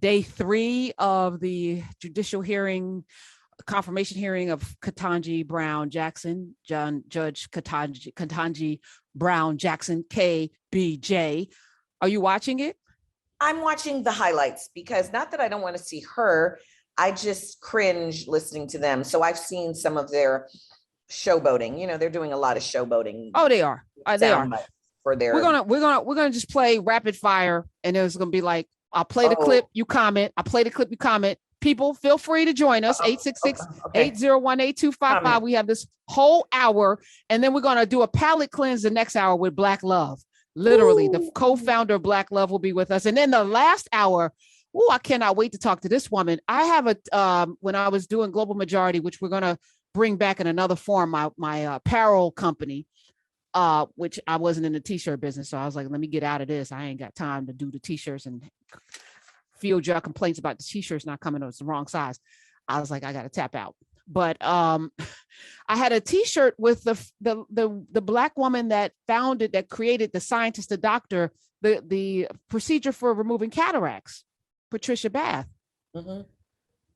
day 3 of the judicial hearing, confirmation hearing of Ketanji Brown Jackson, Judge Ketanji Brown Jackson, KBJ. Are you watching it? I'm watching the highlights because not that I don't want to see her, I just cringe listening to them. So I've seen some of their showboating. You know, they're doing a lot of showboating. Oh, they are. They are. For their. We're gonna just play rapid fire, and it's gonna be like, I'll play the clip, you comment. I play the clip, you comment. People, feel free to join us. 866-801-8255. We have this whole hour, and then we're gonna do a palate cleanse the next hour with Black Love. Literally, the co-founder of Black Love will be with us, and then the last hour. Oh, I cannot wait to talk to this woman. I have when I was doing Global Majority, which we're gonna bring back in another form, my apparel company. Which I wasn't in the t-shirt business. So I was like, let me get out of this. I ain't got time to do the t-shirts and field your complaints about the t-shirts not coming. It's the wrong size. I was like, I got to tap out. But I had a t-shirt with the Black woman that created the scientist, the doctor, the procedure for removing cataracts, Patricia Bath. Mm-hmm.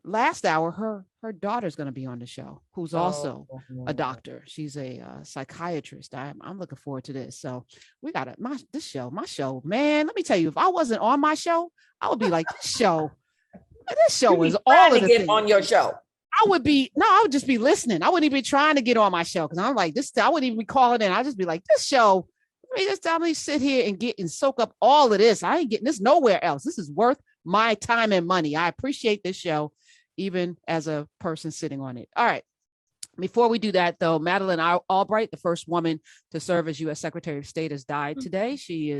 Last hour, her daughter's going to be on the show, who's also a doctor. She's a psychiatrist. I'm looking forward to this. So we got my show, man. Let me tell you, if I wasn't on my show, I would be like, this show is all of the things on your show. I would just be listening. I wouldn't even be trying to get on my show because I'm like this. I wouldn't even be calling in. I'd just be like, this show. Let me sit here and soak up all of this. I ain't getting this nowhere else. This is worth my time and money. I appreciate this show, even as a person sitting on it. All right. Before we do that, though, Madeleine Albright, the first woman to serve as U.S. Secretary of State, has died today. She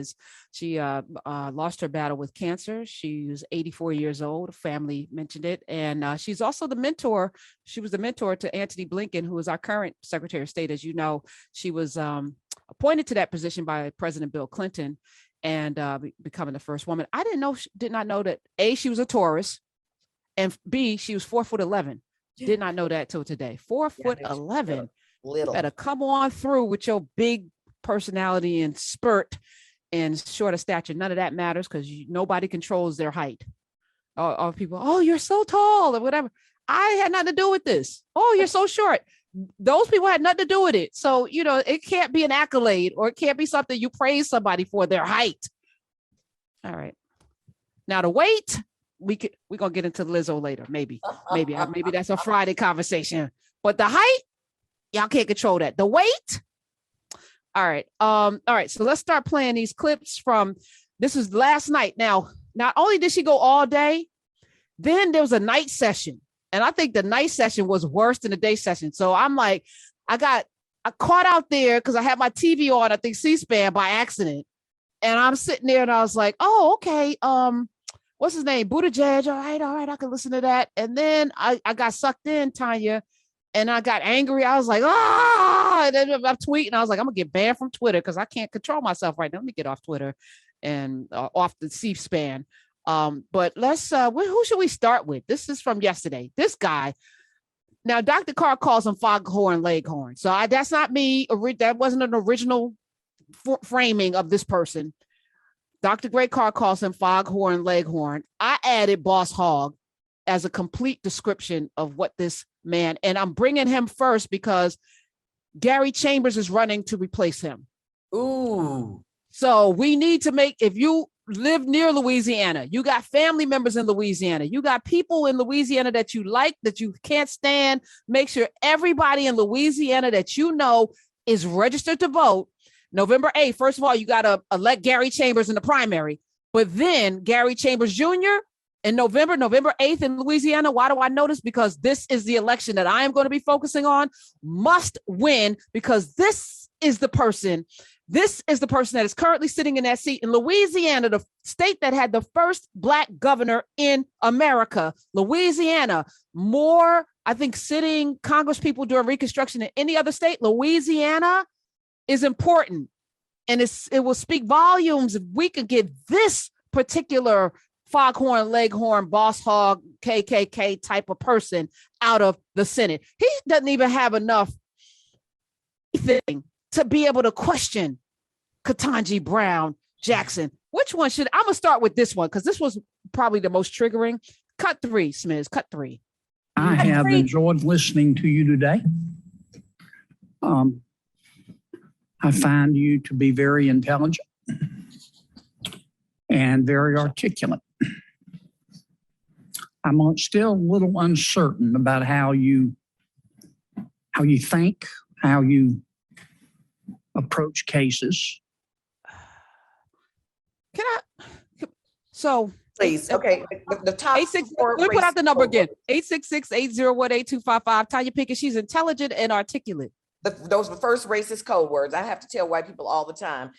lost her battle with cancer. She was 84 years old. Family mentioned it. And she's also the mentor. She was the mentor to Antony Blinken, who is our current Secretary of State. As you know, she was appointed to that position by President Bill Clinton and becoming the first woman. I did not know that, A, she was a Taurus, and B, she was 4'11". Did not know that till today. 4'11". Little. Better come on through with your big personality and spurt and short of stature. None of that matters because nobody controls their height. Or people, oh, you're so tall or whatever. I had nothing to do with this. Oh, you're so short. Those people had nothing to do with it. So, it can't be an accolade or it can't be something you praise somebody for their height. All right. Now the weight. We're gonna get into Lizzo later. Maybe that's a Friday conversation. But the height, y'all can't control that. The weight. All right. So let's start playing these clips from. This was last night. Now, not only did she go all day, then there was a night session, and I think the night session was worse than the day session. So I'm like, I caught out there because I had my TV on. I think C-SPAN by accident, and I'm sitting there and I was like, oh, okay. What's his name? Buttigieg. All right. I can listen to that. And then I got sucked in, Tonya, and I got angry. I was like, and then I'm tweeting. I was like, I'm gonna get banned from Twitter because I can't control myself right now. Let me get off Twitter and off the C-SPAN. But let's. Who should we start with? This is from yesterday. This guy. Now, Dr. Carr calls him foghorn leghorn. So that's not me. That wasn't an original framing of this person. Dr. Greg Carr calls him foghorn leghorn. I added boss hog as a complete description of what this man, and I'm bringing him first because Gary Chambers is running to replace him. Ooh. So we need to if you live near Louisiana, you got family members in Louisiana, you got people in Louisiana that you like, that you can't stand, make sure everybody in Louisiana that you know is registered to vote. November 8th, first of all, you got to elect Gary Chambers in the primary, but then Gary Chambers Jr. in November 8th in Louisiana. Why do I know this? Because this is the election that I am going to be focusing on. Must win because this is the person that is currently sitting in that seat in Louisiana, the state that had the first Black governor in America. Louisiana, more, I think, sitting Congress people during Reconstruction than any other state. Louisiana is important, and it will speak volumes if we could get this particular foghorn leghorn boss hog KKK type of person out of the Senate. He doesn't even have enough thing to be able to question Ketanji Brown Jackson. Which one I'm gonna start with this one because this was probably the most triggering. Cut 3, Smiz, cut 3. I have enjoyed listening to you today. I find you to be very intelligent and very articulate. I'm still a little uncertain about how you think, how you approach cases. Please, okay. The top 86, four. let me put out the number race again. 866-801-8255. Tonya Pinkins, she's intelligent and articulate. Those are the first racist code words. I have to tell white people all the time.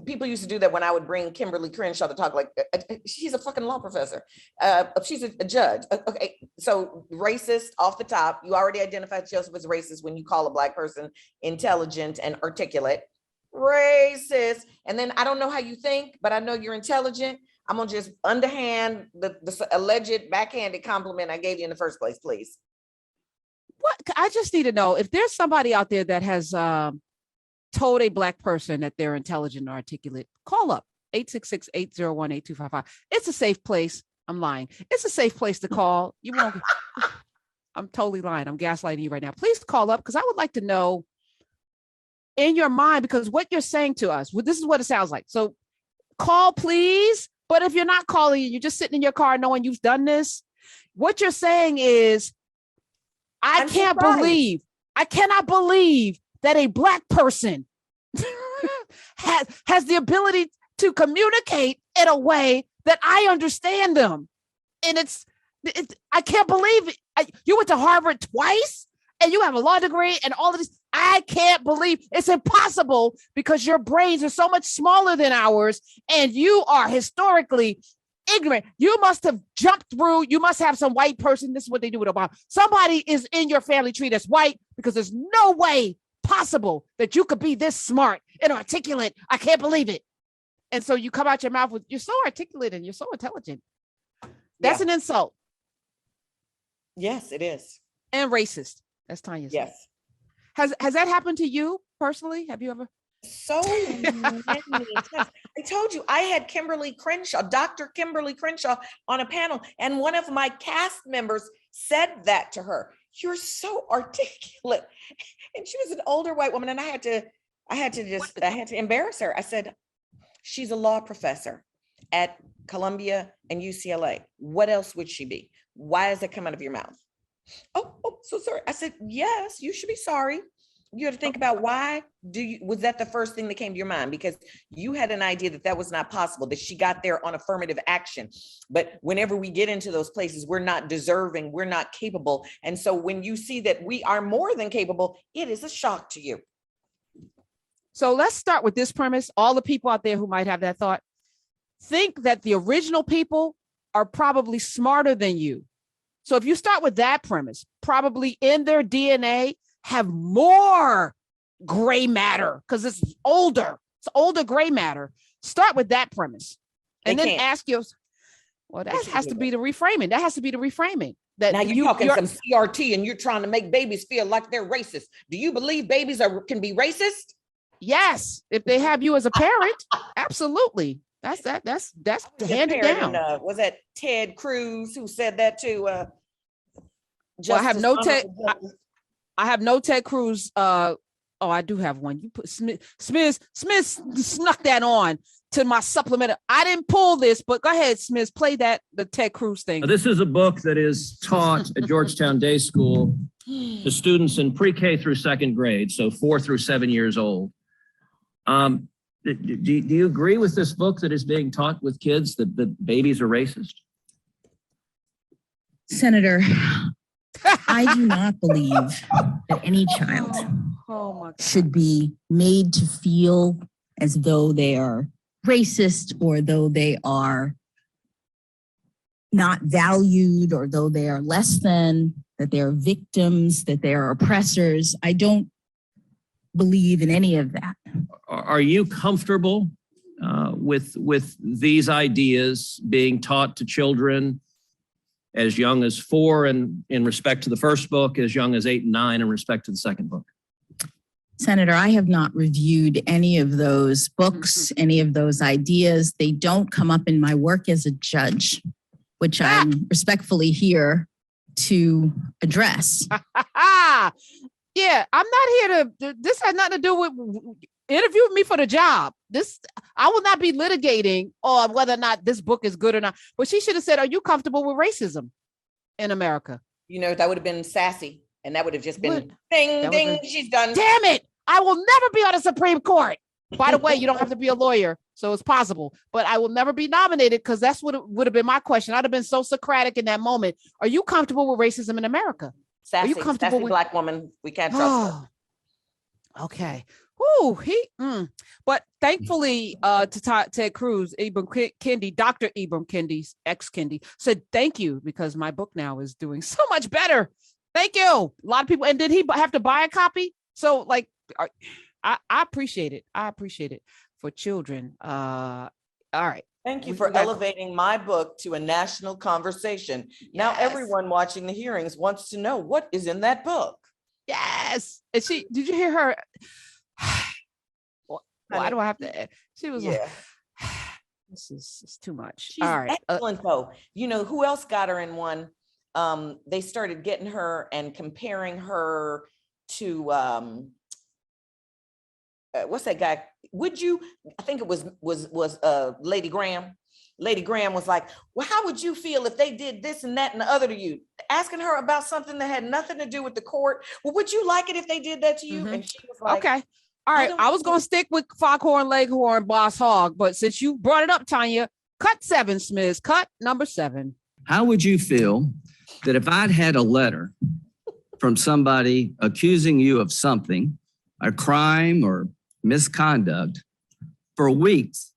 People used to do that when I would bring Kimberly Crenshaw to talk, like, she's a fucking law professor. She's a judge. Okay, so racist off the top. You already identified yourself as racist when you call a Black person intelligent and articulate. Racist. And then I don't know how you think, but I know you're intelligent. I'm gonna just underhand the alleged backhanded compliment I gave you in the first place, please. What? I just need to know if there's somebody out there that has told a Black person that they're intelligent or articulate, call up 866-801-8255. It's a safe place. I'm lying. It's a safe place to call. You won't. I'm totally lying. I'm gaslighting you right now. Please call up because I would like to know in your mind, because what you're saying to us, this is what it sounds like. So call, please. But if you're not calling, you're just sitting in your car knowing you've done this. What you're saying is, I cannot believe that a Black person has the ability to communicate in a way that I understand them. And I can't believe it. You went to Harvard twice and you have a law degree and all of this. I can't believe it's impossible because your brains are so much smaller than ours and you are historically ignorant. You must have jumped through. You must have some white person. This is what they do with Obama. Somebody is in your family tree that's white because there's no way possible that you could be this smart and articulate. I can't believe it. And so you come out your mouth with, you're so articulate and you're so intelligent. That's an insult. Yes, it is. And racist. That's Tonya's. Yes. Has that happened to you personally? Have you ever? So many times. I told you I had Dr. Kimberly Crenshaw on a panel, and one of my cast members said that to her. You're so articulate. And she was an older white woman, and I had to embarrass her. I said, she's a law professor at Columbia and UCLA. What else would she be? Why does that come out of your mouth? Oh, so sorry. I said, yes, you should be sorry. You have to think about why was that the first thing that came to your mind? Because you had an idea that was not possible, that she got there on affirmative action. But whenever we get into those places, we're not deserving, we're not capable. And so when you see that we are more than capable, it is a shock to you. So let's start with this premise. All the people out there who might have that thought, think that the original people are probably smarter than you. So if you start with that premise, probably in their DNA have more gray matter because it's older gray matter. Start with that premise and then ask yourself, well, that has to be the reframing. That has to be the reframing. That now you're talking some CRT and you're trying to make babies feel like they're racist. Do you believe babies can be racist? Yes. If they have you as a parent, absolutely. That's handed down. Was that Ted Cruz who said that to I have no Ted Cruz. I do have one. You put Smith snuck that on to my supplement. I didn't pull this, but go ahead, Smith, play the Ted Cruz thing. This is a book that is taught at Georgetown Day School to students in pre-K through second grade, so 4 through 7 years old. Do you agree with this book that is being taught with kids that babies are racist? Senator, I do not believe that any child should be made to feel as though they are racist or though they are not valued or though they are less than, that they are victims, that they are oppressors. I don't believe in any of that. Are you comfortable with these ideas being taught to children as young as 4 and in respect to the first book, as young as 8 and 9 in respect to the second book? Senator, I have not reviewed any of those books, any of those ideas. They don't come up in my work as a judge. which I'm respectfully here to address. Yeah, I'm not here to, this has nothing to do with interview me for the job. I will not be litigating on whether or not this book is good or not. But she should have said, are you comfortable with racism in America? You know, that would have been sassy. And that would have just been What? ding, ding, she's done. Damn it. I will never be on the Supreme Court. By the way, you don't have to be a lawyer, so it's possible. But I will never be nominated because that's what it would have been my question. I'd have been so Socratic in that moment. Are you comfortable with racism in America? Sassy, Are you comfortable sassy with Black woman? We can't trust her. Okay. Ooh, But thankfully, to Ted Cruz, Ibram Kendi, Dr. Ibram Kendi's ex-Kendi said, thank you, because my book now is doing so much better. Thank you. A lot of people. And did he have to buy a copy? So like, I appreciate it. I appreciate it for children. All right. Thank you for elevating my book to a national conversation. Now Yes. everyone watching the hearings wants to know what is in that book. Yes. And did you hear her? Why do I have to? She was like, this is too much. She's all right. excellent though. You know, who else got her in one? They started getting her and comparing her to, what's that guy? I think it was Lady Graham. Lady Graham was like, well, how would you feel if they did this and that and the other to you? Asking her about something that had nothing to do with the court. Well, would you like it if they did that to you? Mhm. And she was like, Okay. All right. I was going to stick with Foghorn Leghorn Boss Hog, but since you brought it up, Tonya, cut 7, Smiths. Cut number 7. How would you feel that if I'd had a letter from somebody accusing you of something, a crime or misconduct, for weeks,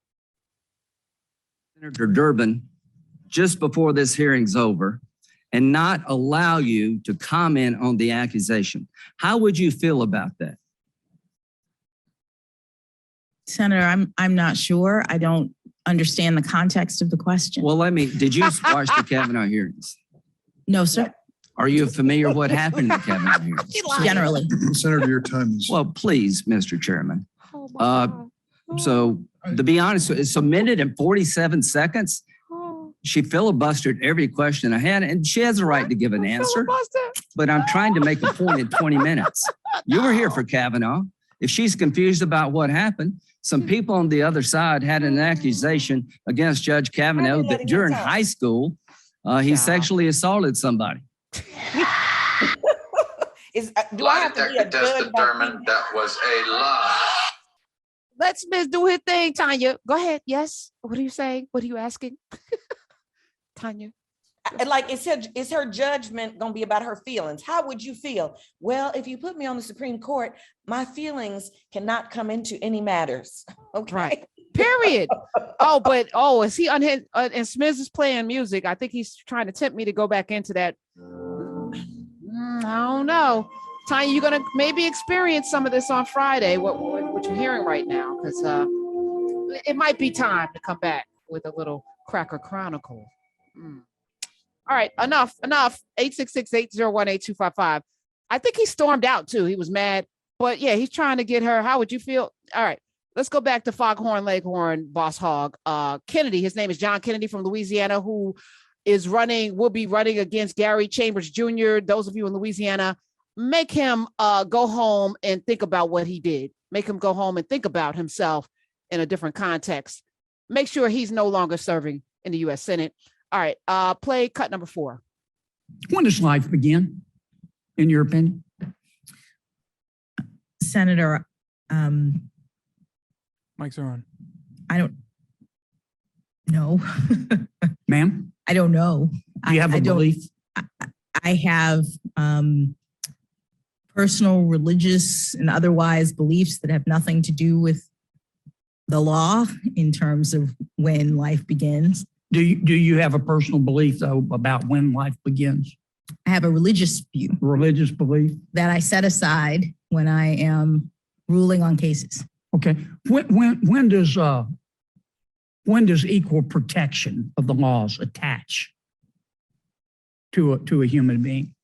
Senator Durbin, just before this hearing's over, and not allow you to comment on the accusation? How would you feel about that? Senator, I'm not sure. I don't understand the context of the question. Well, did you watch the Kavanaugh hearings? No, sir. Are you familiar what happened in the Kavanaugh hearings? Generally. Senator, your time is. Well, please, Mr. Chairman. Oh my God. So to be honest, it's a minute and 47 seconds. She filibustered every question I had, and she has a right to give an answer, but I'm trying to make a point in 20 minutes. You were here for Kavanaugh. If she's confused about what happened, some people on the other side had an accusation against Judge Kavanaugh that during high school, he sexually assaulted somebody. do I have to be a judge determined that was a lie. Let Smith do his thing, Tonya. Go ahead. Yes. What are you saying? What are you asking? Tonya. Like, is her judgment going to be about her feelings? How would you feel? Well, if you put me on the Supreme Court, my feelings cannot come into any matters. Okay. Right. Period. Is he unhinged? And Smith is playing music. I think he's trying to tempt me to go back into that. I don't know. Tonya, you're going to maybe experience some of this on Friday, what you're hearing right now, because it might be time to come back with a little Cracker Chronicle. All right, enough. 866-801-8255. I think he stormed out too. He was mad, but yeah, he's trying to get her. How would you feel? All right, let's go back to Foghorn Leghorn Boss Hog. Kennedy, his name is John Kennedy from Louisiana, who will be running against Gary Chambers Jr. Those of you in Louisiana, make him go home and think about what he did. Make him go home and think about himself in a different context. Make sure he's no longer serving in the U.S. Senate. All right, play cut number 4. When does life begin, in your opinion? Senator, Mics are on. I don't know. Ma'am? I don't know. Do you have a belief? I have personal, religious, and otherwise beliefs that have nothing to do with the law in terms of when life begins. Do you have a personal belief, though, about when life begins? I have a religious view Religious belief? that I set aside when I am ruling on cases. Okay. When does equal protection of the laws attach to a human being?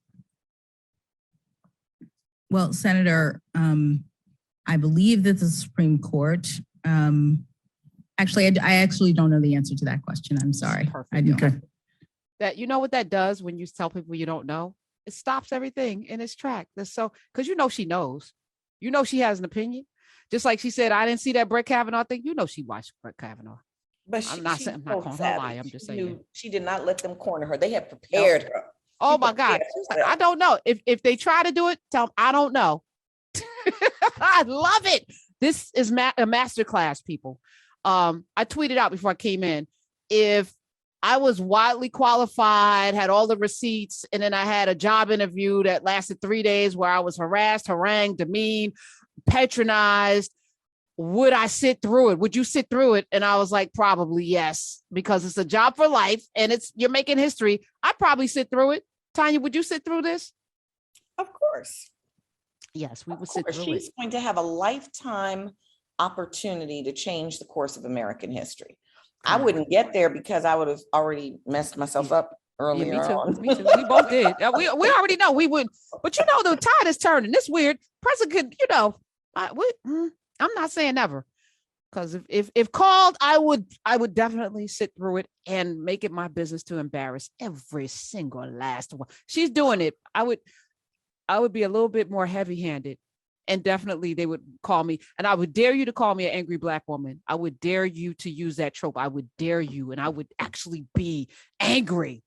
Well, Senator, I believe that the Supreme Court, I actually don't know the answer to that question. I'm sorry. Perfect. I don't. Okay. that, you know what that does when you tell people you don't know? It stops everything in its track. That's so, because you know she knows. You know she has an opinion. Just like she said, I didn't see that Brett Kavanaugh thing. You know she watched Brett Kavanaugh. But I'm not saying, I'm not calling her a lie. I'm just saying. She did not let them corner her. They had prepared her. Oh my God. She was like, I don't know. If they try to do it, tell them I don't know. I love it. This is a masterclass, people. I tweeted out before I came in. If I was widely qualified, had all the receipts, and then I had a job interview that lasted 3 days where I was harassed, harangued, demeaned, patronized, would I sit through it? Would you sit through it? And I was like, probably yes, because it's a job for life and you're making history. I'd probably sit through it. Tonya, would you sit through this? Of course. Yes, we would sit through it. She's going to have a lifetime opportunity to change the course of American history. I wouldn't get there because I would have already messed myself up earlier. Yeah, me too. We both did. We already know we would, but you know, the tide is turning. It's weird. President, you know, I'm not saying never, because if called, I would definitely sit through it and make it my business to embarrass every single last one. She's doing it. I would be a little bit more heavy-handed, and definitely they would call me, and I would dare you to call me an angry Black woman. I would dare you to use that trope. I would dare you, and I would actually be angry.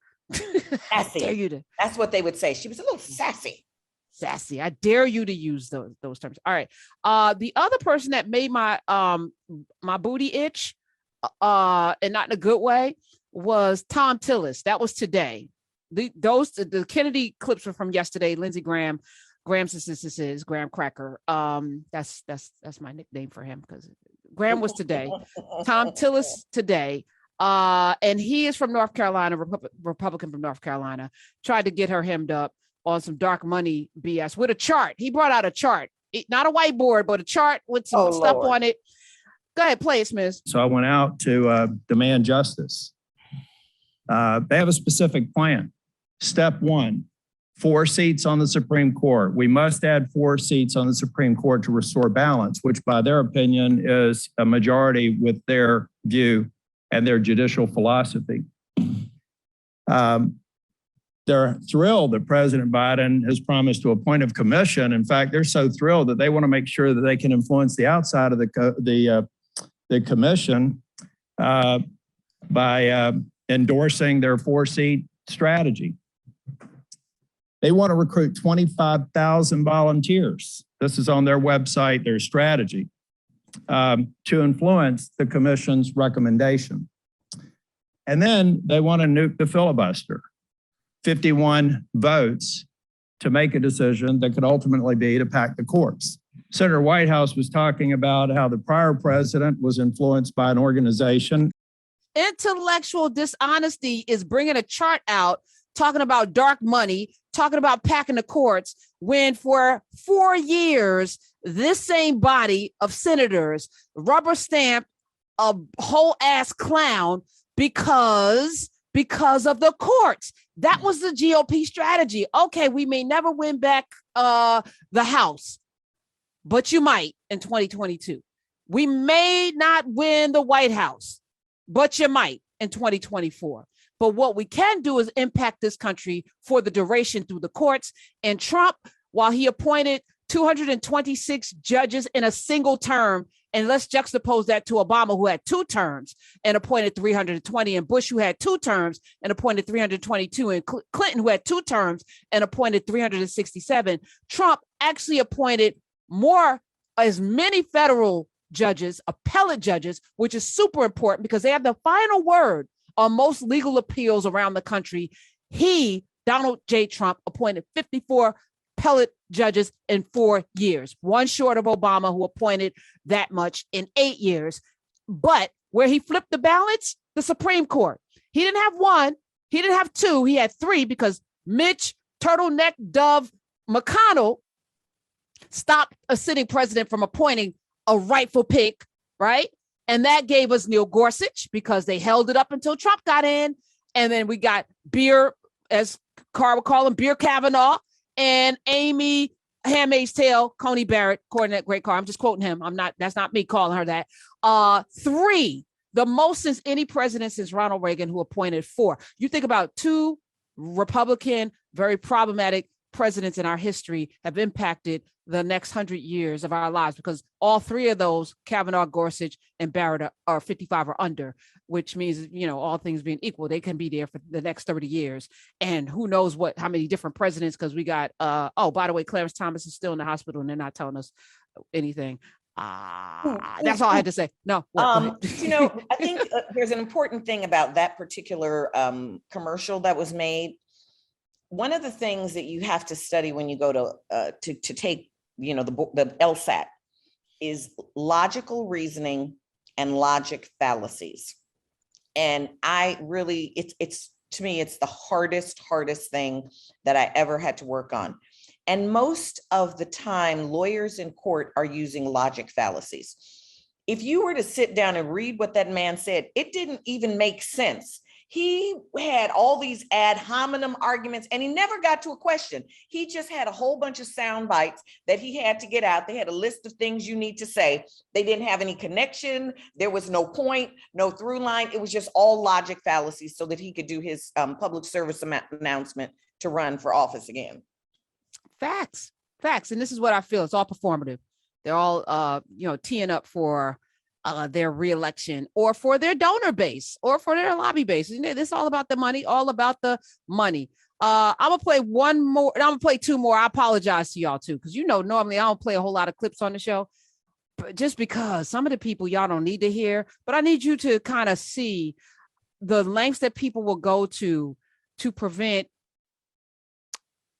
Sassy. Dare you to. That's what they would say. She was a little sassy. Sassy. I dare you to use those terms. All right. The other person that made my my booty itch, and not in a good way, was Tom Tillis. That was today. The Kennedy clips were from yesterday. Lindsey Graham, Graham Cracker. That's my nickname for him, because Graham was today. Tom Tillis today. And he is from North Carolina, Republican from North Carolina. Tried to get her hemmed up on some dark money BS with a chart. He brought out a chart, not a whiteboard, but a chart with some stuff on it. Go ahead, play it, Smith. So I went out to demand justice. They have a specific plan. Step 1, 4 seats on the Supreme Court. We must add 4 seats on the Supreme Court to restore balance, which by their opinion is a majority with their view and their judicial philosophy. They're thrilled that President Biden has promised to appoint a commission. In fact, they're so thrilled that they want to make sure that they can influence the outside of the commission by endorsing their 4-seat strategy. They want to recruit 25,000 volunteers. This is on their website, their strategy, to influence the commission's recommendation. And then they want to nuke the filibuster. 51 votes to make a decision that could ultimately be to pack the courts. Senator Whitehouse was talking about how the prior president was influenced by an organization. Intellectual dishonesty is bringing a chart out, talking about dark money, talking about packing the courts, when for 4 years, this same body of senators rubber stamped a whole ass clown because of the courts. That was the GOP strategy. Okay, we may never win back the House, but you might in 2022. We may not win the White House, but you might in 2024. But what we can do is impact this country for the duration through the courts. And Trump, while he appointed 226 judges in a single term, and let's juxtapose that to Obama, who had 2 terms and appointed 320, and Bush, who had 2 terms and appointed 322, and Clinton, who had 2 terms and appointed 367. Trump actually appointed as many federal judges, appellate judges, which is super important because they have the final word on most legal appeals around the country. Donald J. Trump, appointed 54 appellate judges in 4 years, one short of Obama, who appointed that much in 8 years. But where he flipped the balance, the Supreme Court. He didn't have 1, he didn't have 2, he had 3, because Mitch Turtleneck Dove McConnell stopped a sitting president from appointing a rightful pick, right? And that gave us Neil Gorsuch, because they held it up until Trump got in. And then we got Beer, as Carl would call him, Beer Kavanaugh, and Amy Handmaid's Tale, Coney Barrett, according to that great Carl. I'm just quoting him. That's not me calling her that. 3 The most since any president since Ronald Reagan, who appointed 4. You think about 2 Republican, very problematic presidents in our history have impacted the next 100 years of our lives, because all 3 of those, Kavanaugh, Gorsuch, and Barrett, are 55 or under, which means, all things being equal, they can be there for the next 30 years. And who knows how many different presidents, because we got, by the way, Clarence Thomas is still in the hospital and they're not telling us anything. That's all I had to say. No. I think there's an important thing about that particular commercial that was made. One of the things that you have to study when you go to take, the LSAT is logical reasoning and logic fallacies. And it's to me, it's the hardest thing that I ever had to work on. And most of the time, lawyers in court are using logic fallacies. If you were to sit down and read what that man said, it didn't even make sense. He had all these ad hominem arguments and he never got to a question. He just had a whole bunch of sound bites that he had to get out. They had a list of things you need to say. They didn't have any connection. There was no point, no through line. It was just all logic fallacies so that he could do his public service announcement to run for office again. Facts. And this is what I feel. It's all performative. They're all, teeing up for their reelection or for their donor base or for their lobby base. This is all about the money, all about the money. I'm going to play one more, and I'm going to play 2 more. I apologize to y'all too, because normally I don't play a whole lot of clips on the show, but just because some of the people y'all don't need to hear, but I need you to kind of see the lengths that people will go to prevent.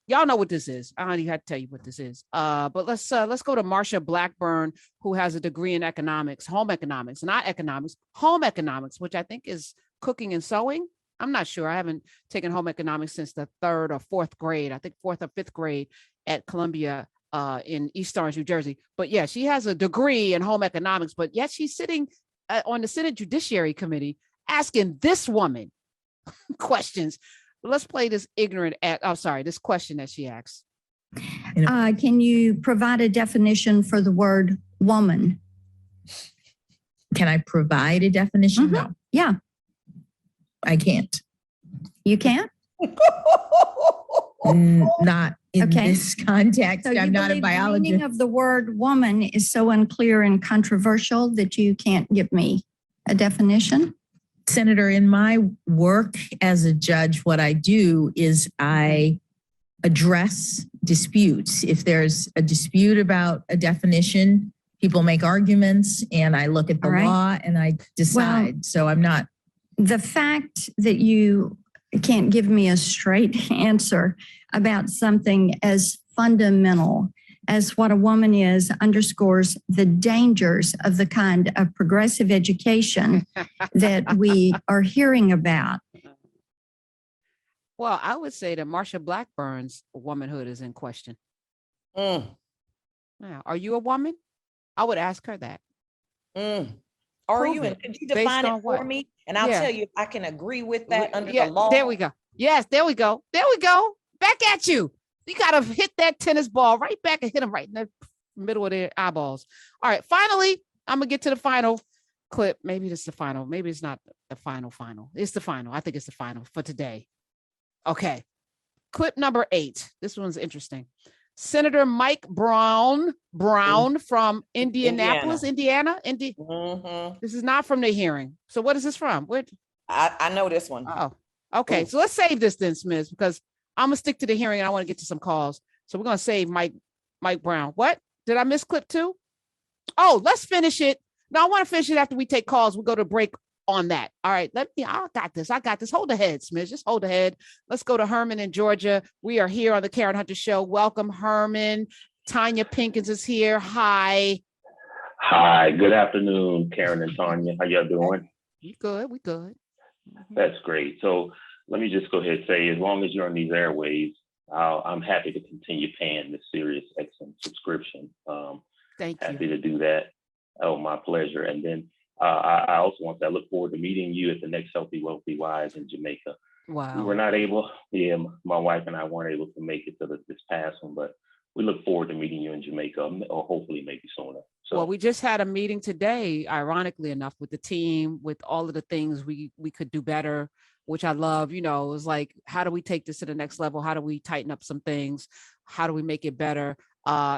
Y'all know what this is. I don't even have to tell you what this is. But let's go to Marsha Blackburn, who has a degree in economics, home economics, not economics, home economics, which I think is cooking and sewing. I'm not sure. I haven't taken home economics since the 3rd or 4th grade. I think 4th or 5th grade at Columbia in East Orange, New Jersey. But yeah, she has a degree in home economics, but yet she's sitting on the Senate Judiciary Committee asking this woman questions. Let's play this this question that she asks. Can you provide a definition for the word woman? Can I provide a definition? Mm-hmm. No, Yeah. I can't. You can't? Not in this context. So I'm not a The biologist. meaning of the word woman is so unclear and controversial that you can't give me a definition? Senator, in my work as a judge, what I do is I address disputes. If there's a dispute about a definition, people make arguments and I look at the law and I decide. So I'm not. The fact that you can't give me a straight answer about something as fundamental as what a woman is underscores the dangers of the kind of progressive education that we are hearing about. Well, I would say that Marsha Blackburn's womanhood is in question. Now, are you a woman? I would ask her that. Are you? And could you define it for me? And I'll tell you if I can agree with that under the law. There we go. Yes, there we go. There we go. Back at you. You got to hit that tennis ball right back and hit them right in the middle of their eyeballs. All right. Finally, I'm going to get to the final clip. Maybe it's the final. Maybe it's not the final. It's the final. I think it's the final for today. Okay. Clip number 8. This one's interesting. Senator Mike Brown from Indianapolis, Indiana. This is not from the hearing. So what is this from? I know this one. Oh, okay. So let's save this then, Smith, because I'm gonna stick to the hearing and I want to get to some calls. So we're gonna save Mike Brown. What? Did I miss clip 2? Oh, let's finish it. No, I want to finish it after we take calls. We'll go to break on that. All right. I got this. Hold the head, Smith. Just hold the head. Let's go to Herman in Georgia. We are here on the Karen Hunter Show. Welcome, Herman. Tonya Pinkins is here. Hi. Hi. Good afternoon, Karen and Tonya. How y'all doing? We good. That's great. So let me just go ahead and say, as long as you're on these airwaves, I'm happy to continue paying the Sirius XM subscription. Thank you. Happy to do that. Oh, my pleasure. And then I also want to look forward to meeting you at the next Healthy, Wealthy, Wise in Jamaica. Wow. We were not able, my wife and I weren't able to make it to this past one, but we look forward to meeting you in Jamaica, or hopefully maybe sooner. So, well, we just had a meeting today, ironically enough, with the team, with all of the things we could do better, which I love. You know, it was like, how do we take this to the next level? How do we tighten up some things? How do we make it better?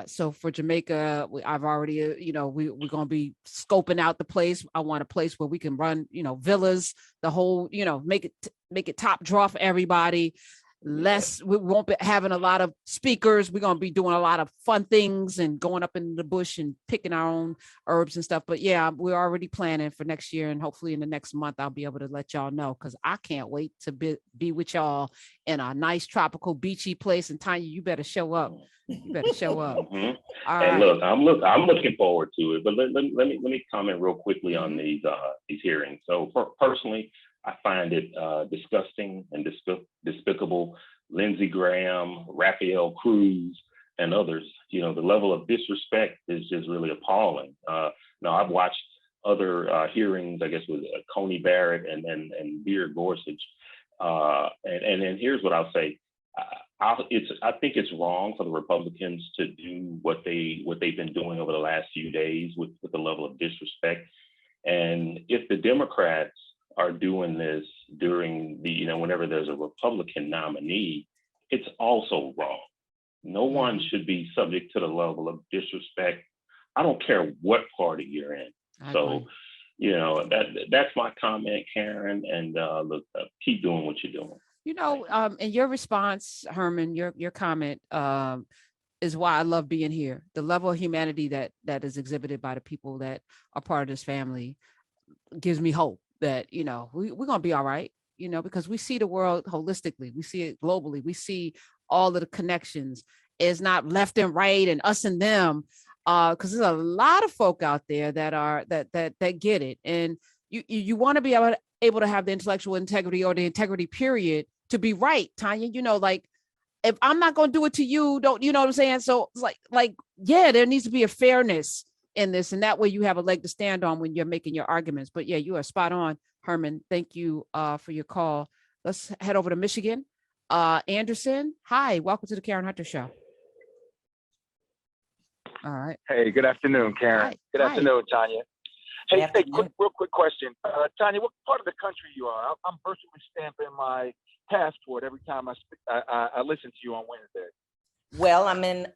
So for Jamaica, I've already, we're going to be scoping out the place. I want a place where we can run, villas, the whole, make it top draw for everybody. We won't be having a lot of speakers. We're going to be doing a lot of fun things and going up in the bush and picking our own herbs and stuff. But yeah, we're already planning for next year, and hopefully in the next month I'll be able to let y'all know, because I can't wait to be with y'all in a nice tropical beachy place. And Tonya, you better show up. You better show up. Mm-hmm. All and right. look, I'm looking forward to it. But let me comment real quickly on these hearings. So personally, I find it disgusting and despicable. Lindsey Graham, Raphael Cruz, and others, the level of disrespect is just really appalling. Now, I've watched other hearings, I guess, with Coney Barrett and Beard Gorsuch. And then here's what I'll say. I think it's wrong for the Republicans to do what they've been doing over the last few days with the level of disrespect. And if the Democrats are doing this during the, whenever there's a Republican nominee, it's also wrong. No one should be subject to the level of disrespect. I don't care what party you're in. So, that's my comment, Karen. And look, keep doing what you're doing. In your response, Herman, your comment is why I love being here. The level of humanity that is exhibited by the people that are part of this family gives me hope that, we're going to be all right, because we see the world holistically. We see it globally. We see all of the connections. It's not left and right and us and them, because there's a lot of folk out there that get it. And you want to be able to have the intellectual integrity, or the integrity period, to be right, Tonya. Like, if I'm not going to do it to you, don't, you know what I'm saying? So it's like, yeah, there needs to be a fairness in this, and that way you have a leg to stand on when you're making your arguments. But yeah, you are spot on, Herman. Thank you for your call. Let's head over to Michigan. Anderson, hi, welcome to the Karen Hunter Show. All right. Hey, good afternoon, Karen. Hi. Good afternoon, Tonya. Hey, real quick question. Tonya, what part of the country you are? I'm virtually stamping my passport every time I listen to you on Wednesday. Well, I'm in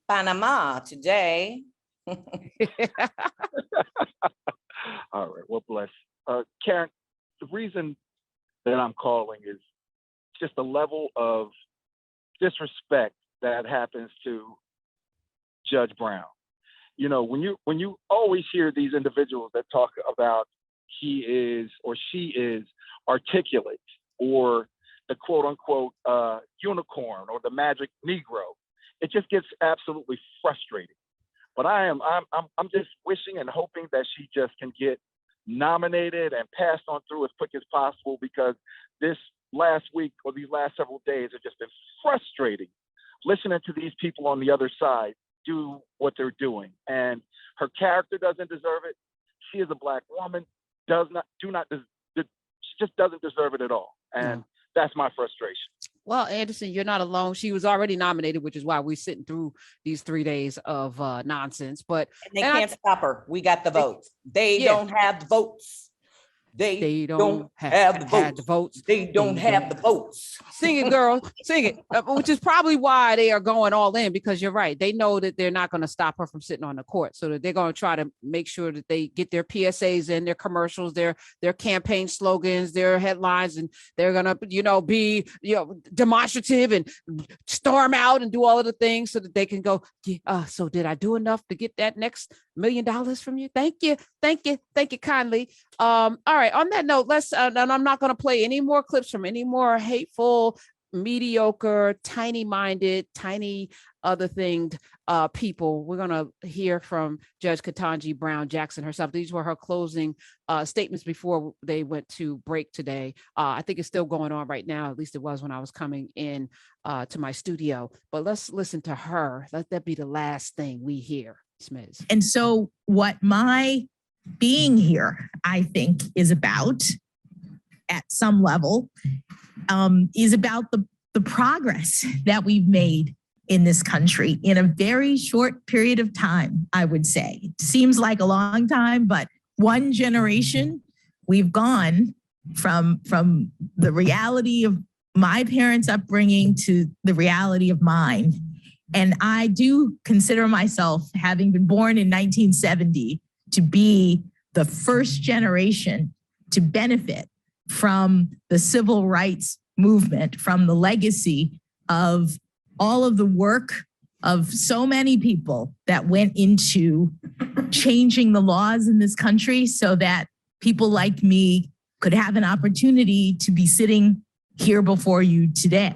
Panama today. All right, well, bless. Karen, the reason that I'm calling is just the level of disrespect that happens to Judge Brown. When you always hear these individuals that talk about he is or she is articulate, or the quote unquote unicorn, or the magic Negro, it just gets absolutely frustrating. But I'm just wishing and hoping that she just can get nominated and passed on through as quick as possible, because this last week or these last several days have just been frustrating, listening to these people on the other side do what they're doing. And her character doesn't deserve it. She is a Black woman, she just doesn't deserve it at all. And that's my frustration. Well, Anderson, you're not alone. She was already nominated, which is why we're sitting through these 3 days of nonsense. But they can't stop her. We got the votes. They don't have the votes. They don't have the votes. They don't have the votes. Sing it, girl. Sing it. Which is probably why they are going all in, because you're right. They know that they're not going to stop her from sitting on the court. So that they're going to try to make sure that they get their PSAs in, their commercials, their campaign slogans, their headlines, and they're going to, be, demonstrative and storm out and do all of the things so that they can go, so did I do enough to get that next $1 million from you? Thank you kindly. All right. On that note, let's, and I'm not going to play any more clips from any more hateful, mediocre, tiny-minded, tiny other thinged people. We're going to hear from Judge Ketanji Brown Jackson herself. These were her closing statements before they went to break today. I think it's still going on right now. At least it was when I was coming in to my studio. But let's listen to her. Let that be the last thing we hear, Smiz. And so what my being here, I think, is about, at some level, is about the progress that we've made in this country in a very short period of time, I would say. It seems like a long time, but one generation, we've gone from the reality of my parents' upbringing to the reality of mine. And I do consider myself, having been born in 1970, to be the first generation to benefit from the civil rights movement, from the legacy of all of the work of so many people that went into changing the laws in this country so that people like me could have an opportunity to be sitting here before you today.